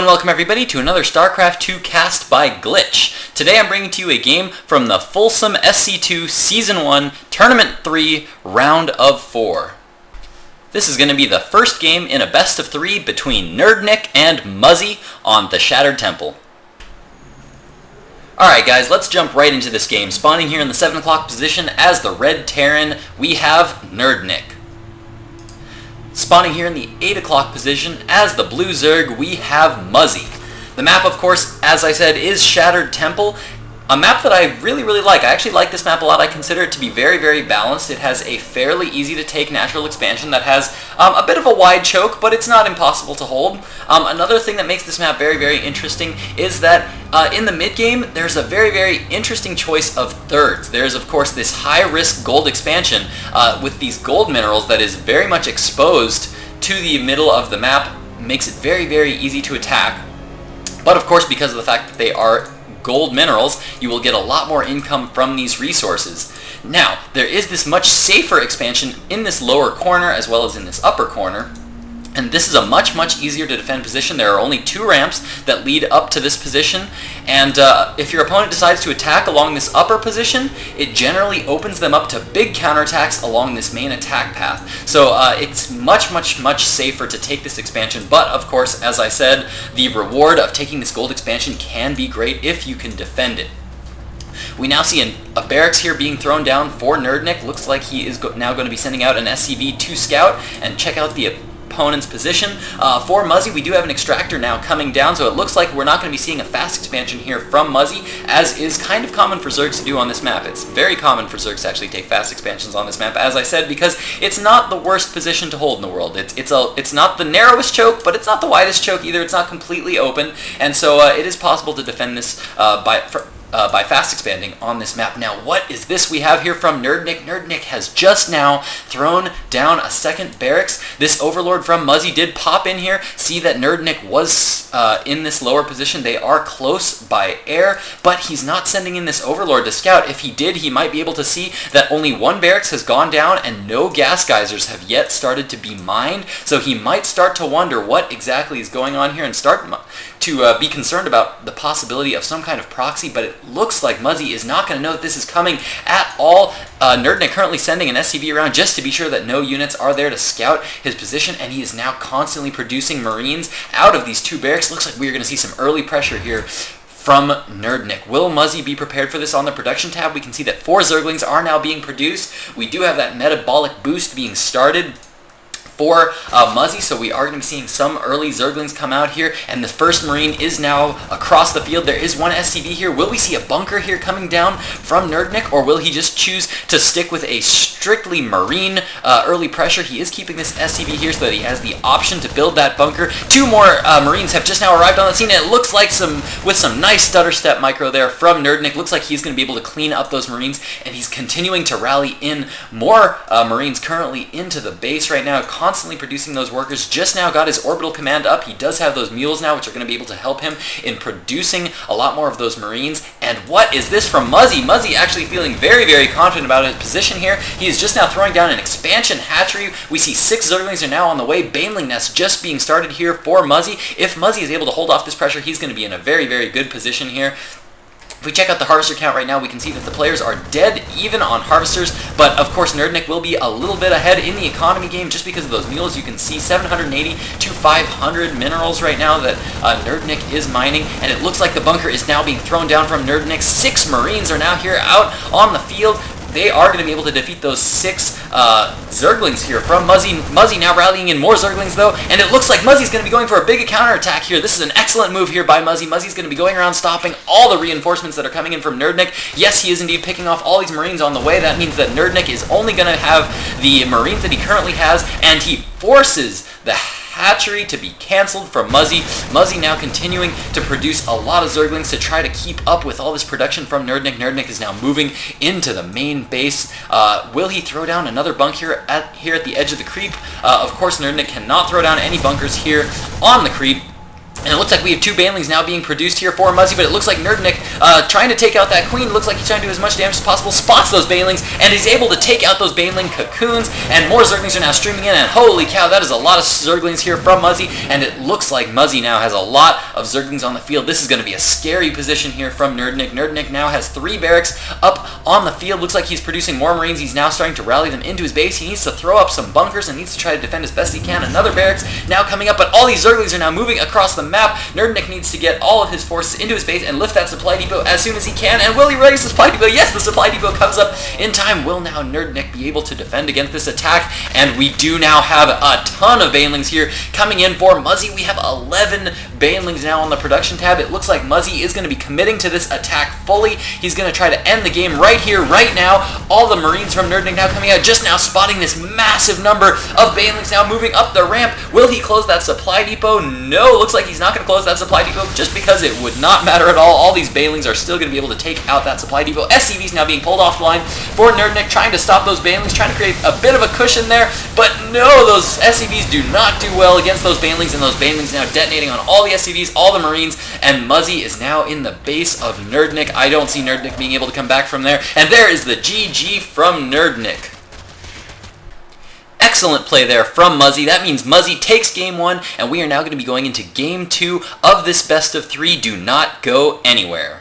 and welcome everybody to another StarCraft 2 cast by Glitch. Today I'm bringing to you a game from the Folsom SC2 Season 1 Tournament 3 Round of 4. This is going to be the first game in a best of 3 between Nerdnic and Muzzy on the Shattered Temple. Alright guys, let's jump right into this game. Spawning here in the 7 o'clock position as the Red Terran, we have Nerdnic. Spawning here in the 8 o'clock position as the Blue Zerg, we have Muzzy. The map, of course, as I said, is Shattered Temple. A map that I really like. I actually like this map a lot. I consider it to be very balanced. It has a fairly easy to take natural expansion that has a bit of a wide choke, but it's not impossible to hold. Another thing that makes this map very interesting is that in the mid-game, there's a very interesting choice of thirds. There's, of course, this high-risk gold expansion with these gold minerals that is very much exposed to the middle of the map. Makes it very easy to attack. But, of course, because of the fact that they are gold minerals, you will get a lot more income from these resources. Now, there is this much safer expansion in this lower corner as well as in this upper corner. And this is a much easier to defend position. There are only 2 ramps that lead up to this position, and if your opponent decides to attack along this upper position, it generally opens them up to big counterattacks along this main attack path. So it's much safer to take this expansion, but of course, as I said, the reward of taking this gold expansion can be great if you can defend it. We now see a barracks here being thrown down for Nerdnic. Looks like he is now going to be sending out an SCV to scout and check out the opponent's position. For Muzzy, we do have an extractor now coming down, so it looks like we're not going to be seeing a fast expansion here from Muzzy, as is kind of common for Zergs to do on this map. It's very common for Zergs to actually take fast expansions on this map, as I said, because it's not the worst position to hold in the world. It's not the narrowest choke, but it's not the widest choke either. It's not completely open, and so it is possible to defend this by fast expanding on this map. Now, what is this we have here from Nerdnic? Nerdnic has just now thrown down a second barracks. This Overlord from Muzzy did pop in here. See that Nerdnic was in this lower position. They are close by air, but he's not sending in this Overlord to scout. If he did, he might be able to see that only 1 barracks has gone down and no gas geysers have yet started to be mined. So he might start to wonder what exactly is going on here and start to be concerned about the possibility of some kind of proxy, but it looks like Muzzy is not going to know that this is coming at all. Nerdnic currently sending an SCV around just to be sure that no units are there to scout his position, and he is now constantly producing Marines out of these 2 barracks. Looks like we're going to see some early pressure here from Nerdnic. Will Muzzy be prepared for this on the production tab? We can see that 4 Zerglings are now being produced. We do have that metabolic boost being started for Muzzy, so we are going to be seeing some early Zerglings come out here, and the first Marine is now across the field. There is 1 SCV here. Will we see a bunker here coming down from Nerdnic, or will he just choose to stick with a strictly Marine early pressure? He is keeping this SCV here so that he has the option to build that bunker. 2 more Marines have just now arrived on the scene, and it looks like with some nice stutter step micro there from Nerdnic. Looks like he's going to be able to clean up those Marines, and he's continuing to rally in more Marines currently into the base right now, constantly producing those workers. Just now got his orbital command up. He does have those mules now, which are going to be able to help him in producing a lot more of those Marines. And what is this from Muzzy? Muzzy actually feeling very confident about his position here. He is just now throwing down an expansion hatchery. We see 6 Zerglings are now on the way. Baneling nest just being started here for Muzzy. If Muzzy is able to hold off this pressure, he's going to be in a very good position here. If we check out the harvester count right now, we can see that the players are dead even on harvesters, but of course Nerdnic will be a little bit ahead in the economy game just because of those mules. You can see 780 to 500 minerals right now that Nerdnic is mining, and it looks like the bunker is now being thrown down from Nerdnic. 6 Marines are now here out on the field. They are going to be able to defeat those 6 Zerglings here from Muzzy. Muzzy now rallying in more Zerglings though, and it looks like Muzzy's going to be going for a big counterattack here. This is an excellent move here by Muzzy. Muzzy's going to be going around stopping all the reinforcements that are coming in from Nerdnic. Yes, he is indeed picking off all these Marines on the way. That means that Nerdnic is only going to have the Marines that he currently has, and he forces the hatchery to be cancelled from Muzzy. Muzzy now continuing to produce a lot of Zerglings to try to keep up with all this production from Nerdnic. Nerdnic is now moving into the main base. Will he throw down another bunker here at the edge of the creep? Of course, Nerdnic cannot throw down any bunkers here on the creep. And it looks like we have 2 banelings now being produced here for Muzzy, but it looks like Nerdnic trying to take out that queen. Looks like he's trying to do as much damage as possible, spots those banelings, and he's able to take out those baneling cocoons, and more Zerglings are now streaming in, and holy cow, that is a lot of Zerglings here from Muzzy, and it looks like Muzzy now has a lot of Zerglings on the field. This is going to be a scary position here from Nerdnic. Nerdnic now has 3 barracks up on the field. Looks like he's producing more Marines. He's now starting to rally them into his base. He needs to throw up some bunkers and needs to try to defend as best he can. Another barracks now coming up, but all these Zerglings are now moving across the map. Nerdnic needs to get all of his forces into his base and lift that supply depot as soon as he can. And will he raise the supply depot? Yes, the supply depot comes up in time. Will now Nerdnic be able to defend against this attack? And we do now have a ton of banelings here coming in for Muzzy. We have 11 banelings now on the production tab. It looks like Muzzy is going to be committing to this attack fully. He's going to try to end the game right here, right now. All the Marines from Nerdnic now coming out, just now spotting this massive number of banelings now moving up the ramp. Will he close that supply depot? No, looks like he's not going to close that supply depot just because it would not matter at all. All these banelings are still going to be able to take out that supply depot. SCVs now being pulled off the line for Nerdnic, trying to stop those banelings, trying to create a bit of a cushion there, but no, those SCVs do not do well against those banelings, and those banelings now detonating on all the SCVs, all the Marines, and Muzzy is now in the base of Nerdnic. I don't see Nerdnic being able to come back from there, and there is the GG from Nerdnic. Excellent play there from Muzzy. That means Muzzy takes game 1, and we are now going to be going into game 2 of this best of 3. Do not go anywhere.